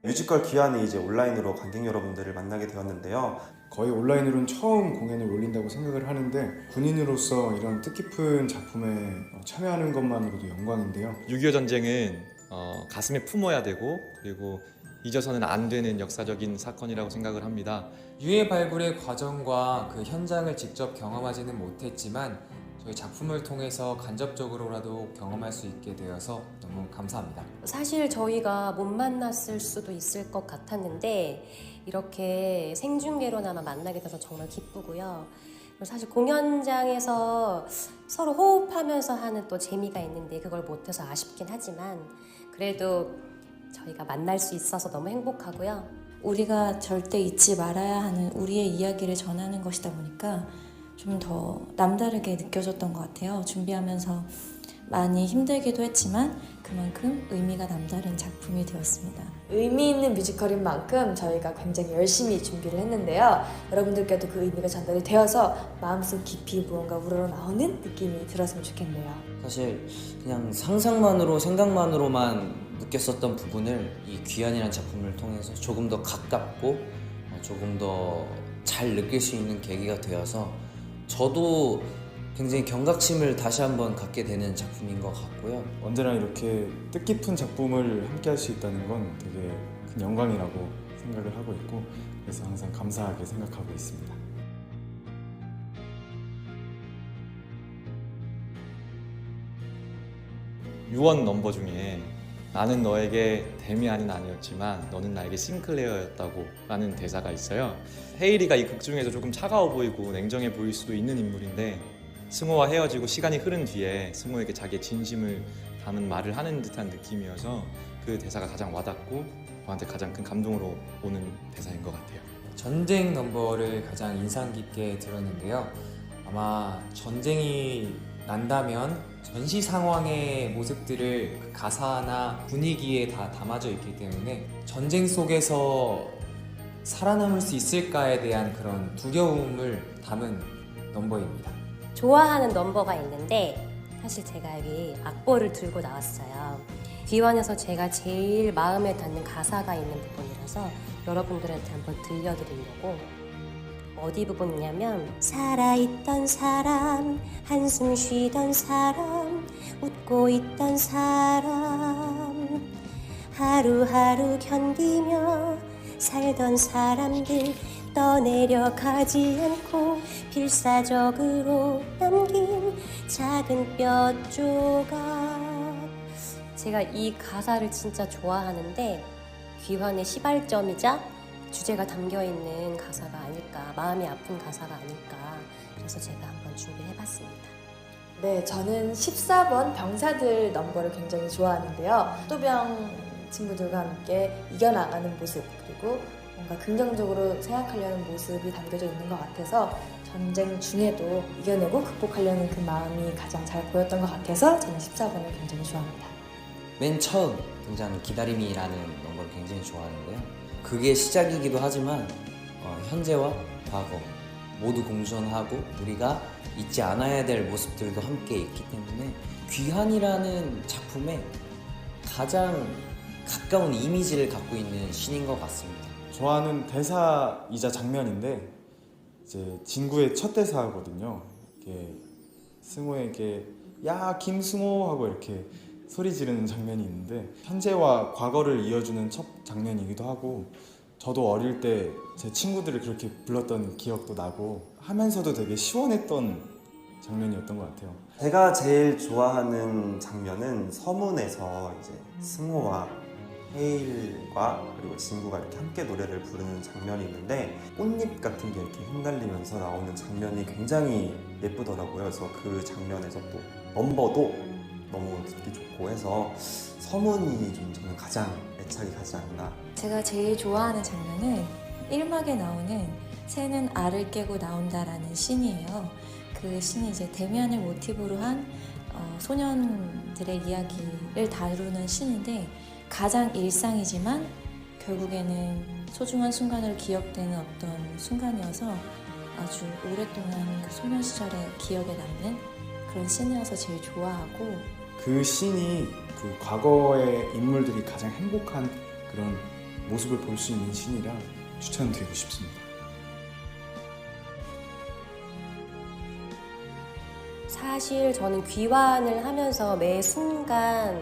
뮤지컬 귀환이 이제 온라인으로 관객 여러분들을 만나게 되었는데요. 거의 온라인으로는 처음 공연을 올린다고 생각을 하는데 군인으로서 이런 뜻깊은 작품에 참여하는 것만으로도 영광인데요. 6.25 전쟁은 가슴에 품어야 되고 그리고 잊어서는 안 되는 역사적인 사건이라고 생각을 합니다. 유해 발굴의 과정과 그 현장을 직접 경험하지는 못했지만 저희 작품을 통해서 간접적으로라도 경험할 수 있게 되어서 너무 감사합니다. 사실 저희가 못 만났을 수도 있을 것 같았는데 이렇게 생중계로나마 만나게 돼서 정말 기쁘고요. 그리고 사실 공연장에서 서로 호흡하면서 하는 또 재미가 있는데 그걸 못해서 아쉽긴 하지만 그래도 저희가 만날 수 있어서 너무 행복하고요. 우리가 절대 잊지 말아야 하는 우리의 이야기를 전하는 것이다 보니까 좀 더 남다르게 느껴졌던 것 같아요. 준비하면서 많이 힘들기도 했지만 그만큼 의미가 남다른 작품이 되었습니다. 의미 있는 뮤지컬인 만큼 저희가 굉장히 열심히 준비를 했는데요. 여러분들께도 그 의미가 전달이 되어서 마음속 깊이 무언가 우러나오는 느낌이 들었으면 좋겠네요. 사실 그냥 상상만으로 생각만으로만 느꼈었던 부분을 이 귀환이라는 작품을 통해서 조금 더 가깝고 조금 더 잘 느낄 수 있는 계기가 되어서 저도 굉장히 경각심을 다시 한번 갖게 되는 작품인 것 같고요. 언제나 이렇게 뜻깊은 작품을 함께 할 수 있다는 건 되게 큰 영광이라고 생각을 하고 있고 그래서 항상 감사하게 생각하고 있습니다. 유언 넘버 중에 나는 너에게 데미안은 아니었지만 너는 나에게 싱클레어였다고 라는 대사가 있어요. 헤이리가 이 극 중에서 조금 차가워 보이고 냉정해 보일 수도 있는 인물인데 승호와 헤어지고 시간이 흐른 뒤에 승호에게 자기의 진심을 담은 말을 하는 듯한 느낌이어서 그 대사가 가장 와닿고 저한테 가장 큰 감동으로 오는 대사인 것 같아요. 전쟁 넘버를 가장 인상 깊게 들었는데요. 아마 전쟁이 난다면 전시 상황의 모습들을 그 가사나 분위기에 다 담아져 있기 때문에 전쟁 속에서 살아남을 수 있을까에 대한 그런 두려움을 담은 넘버입니다. 좋아하는 넘버가 있는데 사실 제가 여기 악보를 들고 나왔어요. 귀환에서 제가 제일 마음에 닿는 가사가 있는 부분이라서 여러분들한테 한번 들려드리려고. 어디 부분이냐면 살아있던 사람, 한숨 쉬던 사람, 웃고 있던 사람, 하루하루 견디며 살던 사람들 떠내려가지 않고 필사적으로 남긴 작은 뼈 조각. 제가 이 가사를 진짜 좋아하는데 귀환의 시발점이자 주제가 담겨있는 가사가 아닐까, 마음이 아픈 가사가 아닐까, 그래서 제가 한번 준비해봤습니다. 네, 저는 14번 병사들 넘버를 굉장히 좋아하는데요. 또병 친구들과 함께 이겨나가는 모습 그리고 뭔가 긍정적으로 생각하려는 모습이 담겨져 있는 것 같아서 전쟁 중에도 이겨내고 극복하려는 그 마음이 가장 잘 보였던 것 같아서 저는 14번을 굉장히 좋아합니다. 맨 처음 등장하는 기다림이라는 넘버를 굉장히 좋아하는데요. 그게 시작이기도 하지만 현재와 과거 모두 공존하고 우리가 잊지 않아야 될 모습들도 함께 있기 때문에 귀환이라는 작품에 가장 가까운 이미지를 갖고 있는 신인 것 같습니다. 좋아하는 대사이자 장면인데 이제 진구의 첫 대사거든요. 이렇게 승호에게 야 김승호 하고 이렇게 소리 지르는 장면이 있는데 현재와 과거를 이어주는 첫 장면이기도 하고 저도 어릴 때 제 친구들을 그렇게 불렀던 기억도 나고 하면서도 되게 시원했던 장면이었던 것 같아요. 제가 제일 좋아하는 장면은 서문에서 이제 승호와 헤일과 그리고 진구가 이렇게 함께 노래를 부르는 장면이 있는데 꽃잎 같은 게 이렇게 흩날리면서 나오는 장면이 굉장히 예쁘더라고요. 그래서 그 장면에서 또 넘버도 너무 듣기 좋고 해서 서문이 좀 저는 가장 애착이 가지 않나. 제가 제일 좋아하는 장면은 1막에 나오는 새는 알을 깨고 나온다라는 씬이에요. 그 씬이 이제 데미안을 모티브로 한 소년들의 이야기를 다루는 씬인데 가장 일상이지만 결국에는 소중한 순간으로 기억되는 어떤 순간이어서 아주 오랫동안 그 소년 시절의 기억에 남는 그런 씬이어서 제일 좋아하고 그 씬이 그 과거의 인물들이 가장 행복한 그런 모습을 볼 수 있는 신이라 추천드리고 싶습니다. 사실 저는 귀환을 하면서 매 순간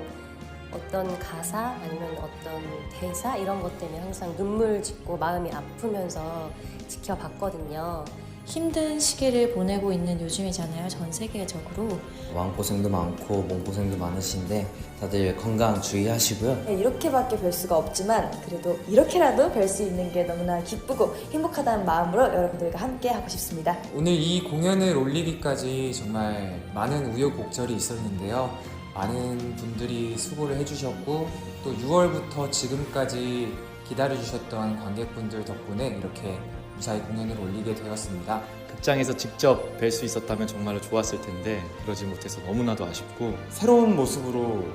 어떤 가사 아니면 어떤 대사 이런 것 때문에 항상 눈물 짓고 마음이 아프면서 지켜봤거든요. 힘든 시기를 보내고 있는 요즘이잖아요. 전 세계적으로. 마음고생도 많고 몸고생도 많으신데 다들 건강 주의하시고요. 네, 이렇게밖에 뵐 수가 없지만 그래도 이렇게라도 뵐 수 있는 게 너무나 기쁘고 행복하다는 마음으로 여러분들과 함께 하고 싶습니다. 오늘 이 공연을 올리기까지 정말 많은 우여곡절이 있었는데요. 많은 분들이 수고를 해주셨고 또 6월부터 지금까지 기다려주셨던 관객분들 덕분에 이렇게 무사히 공연을 올리게 되었습니다. 극장에서 직접 뵐 수 있었다면 정말로 좋았을 텐데 그러지 못해서 너무나도 아쉽고 새로운 모습으로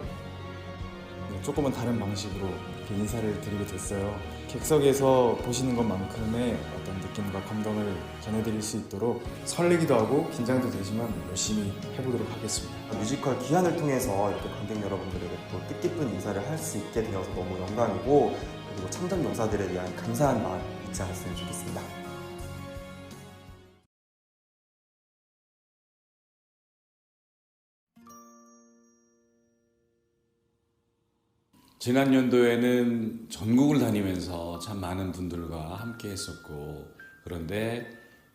조금은 다른 방식으로 이렇게 인사를 드리게 됐어요. 객석에서 보시는 것만큼의 어떤 느낌과 감동을 전해드릴 수 있도록 설레기도 하고 긴장도 되지만 열심히 해보도록 하겠습니다. 뮤지컬 귀환을 통해서 이렇게 관객 여러분들에게 또 뜻깊은 인사를 할 수 있게 되어서 너무 영광이고 그리고 참전 용사들에 대한 감사한 마음 잊지 않았으면 좋겠습니다. 지난 연도에는 전국을 다니면서 참 많은 분들과 함께 했었고 그런데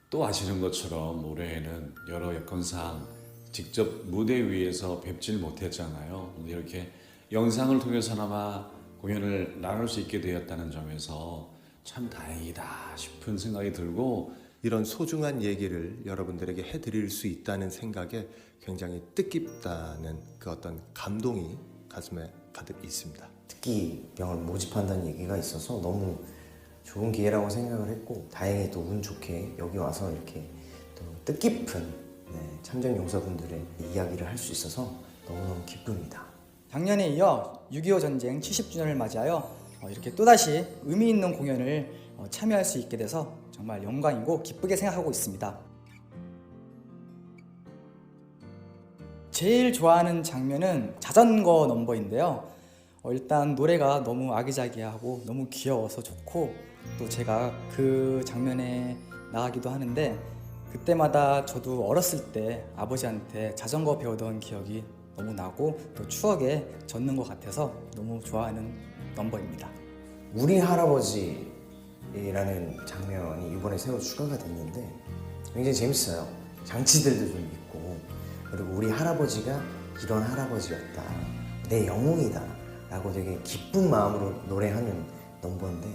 또 아시는 것처럼 올해에는 여러 여건상 직접 무대 위에서 뵙질 못했잖아요. 근데 이렇게 영상을 통해서나마 공연을 나눌 수 있게 되었다는 점에서 참 다행이다 싶은 생각이 들고 이런 소중한 얘기를 여러분들에게 해드릴 수 있다는 생각에 굉장히 뜻깊다는 그 어떤 감동이 가슴에 가득 있습니다. 특기병을 모집한다는 얘기가 있어서 너무 좋은 기회라고 생각을 했고 다행히 또 운 좋게 여기 와서 이렇게 또 뜻깊은 참전 용사분들의 이야기를 할 수 있어서 너무너무 기쁩니다. 작년에 이어 6.25 전쟁 70주년을 맞이하여 이렇게 또다시 의미 있는 공연을 참여할 수 있게 돼서 정말 영광이고 기쁘게 생각하고 있습니다. 제일 좋아하는 장면은 자전거 넘버인데요. 일단 노래가 너무 아기자기하고 너무 귀여워서 좋고 또 제가 그 장면에 나가기도 하는데 그때마다 저도 어렸을 때 아버지한테 자전거 배우던 기억이 너무 나고 또 추억에 젖는 것 같아서 너무 좋아하는 넘버입니다. 우리 할아버지라는 장면이 이번에 새로 추가가 됐는데 굉장히 재밌어요. 장치들도 좀 있고 그리고 우리 할아버지가 이런 할아버지였다, 내 영웅이다 라고 되게 기쁜 마음으로 노래하는 넘버인데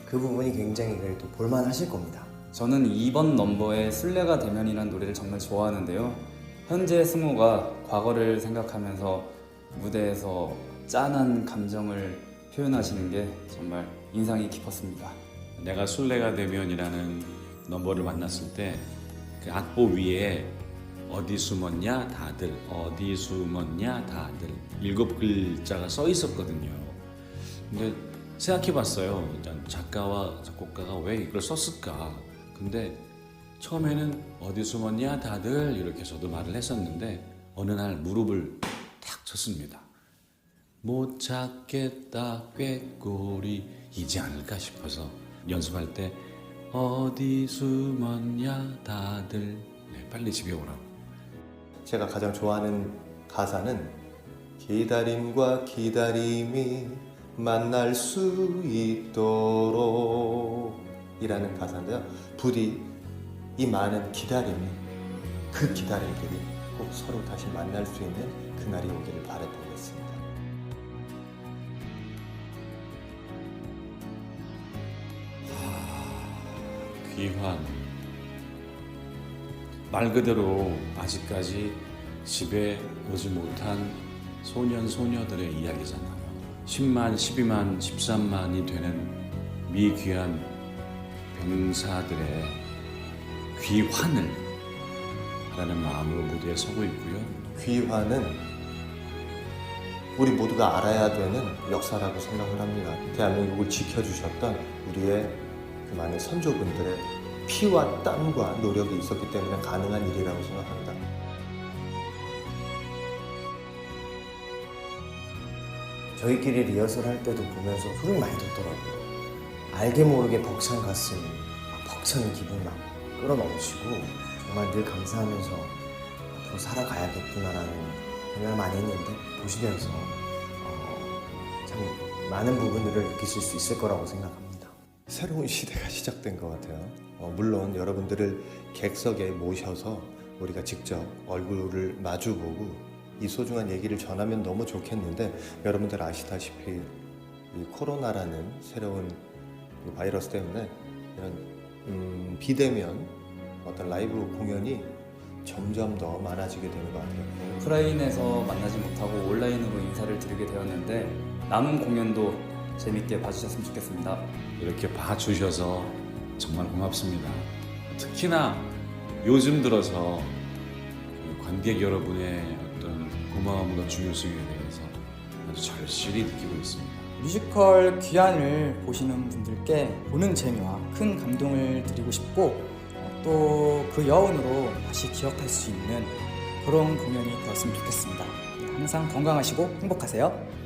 그 부분이 굉장히 그래도 볼만하실 겁니다. 저는 2번 넘버의 술래가 되면이라는 노래를 정말 좋아하는데요. 현재 승호가 과거를 생각하면서 무대에서 짠한 감정을 표현하시는 게 정말 인상이 깊었습니다. 내가 술래가 되면이라는 넘버를 만났을 때 그 악보 위에 어디 숨었냐 다들, 어디 숨었냐 다들 7글자가 써 있었거든요. 근데 생각해봤어요. 일단 작가와 작곡가가 왜 이걸 썼을까. 근데 처음에는 어디 숨었냐 다들 이렇게 저도 말을 했었는데 어느 날 무릎을 탁 쳤습니다. 못 찾겠다 꾀꼬리이지 않을까 싶어서 연습할 때 어디 숨었냐 다들 빨리 집에 오라고. 제가 가장 좋아하는 가사는 기다림과 기다림이 만날 수 있도록 이라는 가사인데요. 부디 이 많은 기다림이 그 기다림들이 꼭 서로 다시 만날 수 있는 그날이 오기를 바라보겠습니다. 귀환 말 그대로 아직까지 집에 오지 못한 소년 소녀들의 이야기잖아요. 10만, 12만, 13만이 되는 미귀한 병사들의 귀환을 하라는 마음으로 무대에 서고 있고요. 귀환은 우리 모두가 알아야 되는 역사라고 생각을 합니다. 대한민국을 지켜주셨던 우리의 그 많은 선조분들의 피와 땀과 노력이 있었기 때문에 가능한 일이라고 생각합니다. 저희끼리 리허설 할 때도 보면서 소름이 많이 돋더라고요. 알게 모르게 벅찬 가슴, 벅찬 기분 막 끌어넘치고 정말 늘 감사하면서 앞으로 살아가야겠구나라는 생각을 많이 했는데 보시면서 참 많은 부분들을 느끼실 수 있을 거라고 생각합니다. 새로운 시대가 시작된 것 같아요. 물론 여러분들을 객석에 모셔서 우리가 직접 얼굴을 마주보고 이 소중한 얘기를 전하면 너무 좋겠는데 여러분들 아시다시피 이 코로나라는 새로운 이 바이러스 때문에 이런 비대면 어떤 라이브 공연이 점점 더 많아지게 되는 것 같아요. 오프라인에서 만나지 못하고 온라인으로 인사를 드리게 되었는데 남은 공연도 재밌게 봐주셨으면 좋겠습니다. 이렇게 봐주셔서 정말 고맙습니다. 특히나 요즘 들어서 관객 여러분의 어떤 고마움과 중요성에 대해서 아주 절실히 느끼고 있습니다. 뮤지컬 귀환을 보시는 분들께 보는 재미와 큰 감동을 드리고 싶고 또 그 여운으로 다시 기억할 수 있는 그런 공연이 되었으면 좋겠습니다. 항상 건강하시고 행복하세요.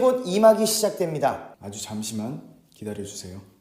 이제 곧 2막이 시작됩니다. 아주 잠시만 기다려주세요.